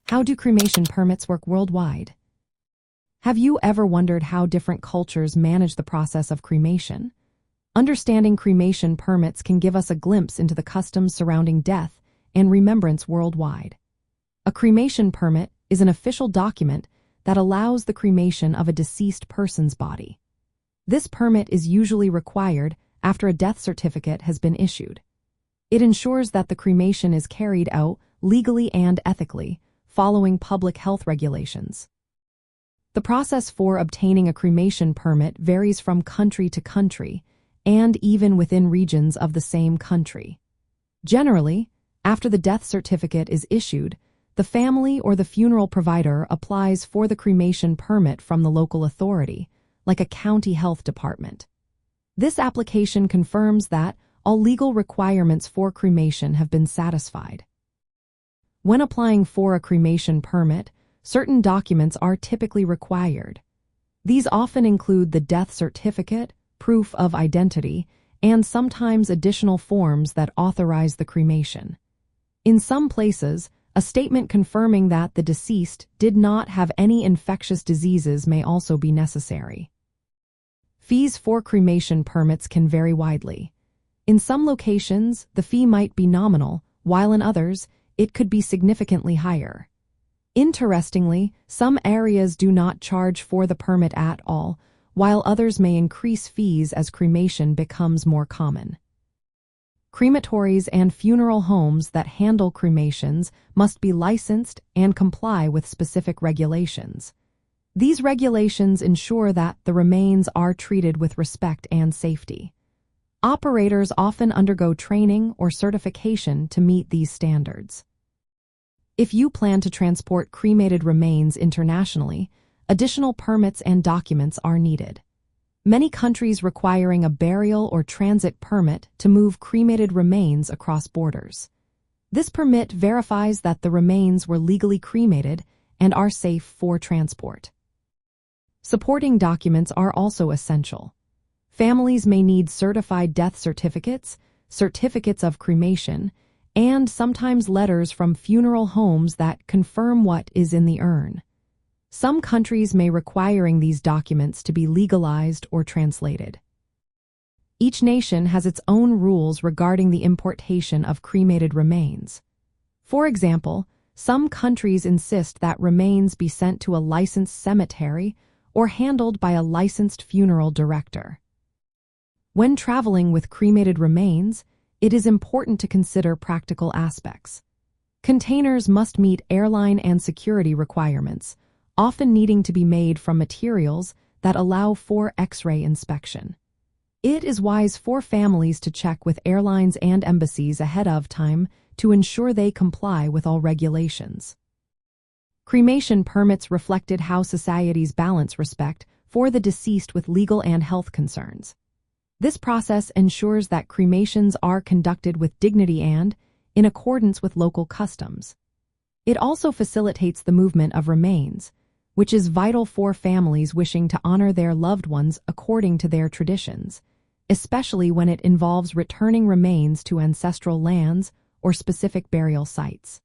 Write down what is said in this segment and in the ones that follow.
How do cremation permits work worldwide? Have you ever wondered how different cultures manage the process of cremation? Understanding cremation permits can give us a glimpse into the customs surrounding death and remembrance worldwide. A cremation permit is an official document that allows the cremation of a deceased person's body. This permit is usually required after a death certificate has been issued. It ensures that the cremation is carried out legally and ethically, following public health regulations. The process for obtaining a cremation permit varies from country to country, and even within regions of the same country. Generally, after the death certificate is issued, the family or the funeral provider applies for the cremation permit from the local authority, like a county health department. This application confirms that all legal requirements for cremation have been satisfied. When applying for a cremation permit, certain documents are typically required. These often include the death certificate, proof of identity, and sometimes additional forms that authorize the cremation. In some places, a statement confirming that the deceased did not have any infectious diseases may also be necessary. Fees for cremation permits can vary widely. In some locations, the fee might be nominal, while in others, it could be significantly higher. Interestingly, some areas do not charge for the permit at all, while others may increase fees as cremation becomes more common. Crematories and funeral homes that handle cremations must be licensed and comply with specific regulations. These regulations ensure that the remains are treated with respect and safety. Operators often undergo training or certification to meet these standards. If you plan to transport cremated remains internationally, additional permits and documents are needed. Many countries requiring a burial or transit permit to move cremated remains across borders. This permit verifies that the remains were legally cremated and are safe for transport. Supporting documents are also essential. Families may need certified death certificates, certificates of cremation, and sometimes letters from funeral homes that confirm what is in the urn. Some countries may requiring these documents to be legalized or translated. Each nation has its own rules regarding the importation of cremated remains. For example, some countries insist that remains be sent to a licensed cemetery or handled by a licensed funeral director. When traveling with cremated remains, it is important to consider practical aspects. Containers must meet airline and security requirements, often needing to be made from materials that allow for X-ray inspection. It is wise for families to check with airlines and embassies ahead of time to ensure they comply with all regulations. Cremation permits reflected how societies balance respect for the deceased with legal and health concerns. This process ensures that cremations are conducted with dignity and in accordance with local customs. It also facilitates the movement of remains, which is vital for families wishing to honor their loved ones according to their traditions, especially when it involves returning remains to ancestral lands or specific burial sites.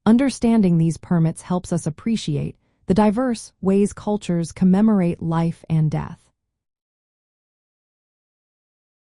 Understanding these permits helps us appreciate the diverse ways cultures commemorate life and death.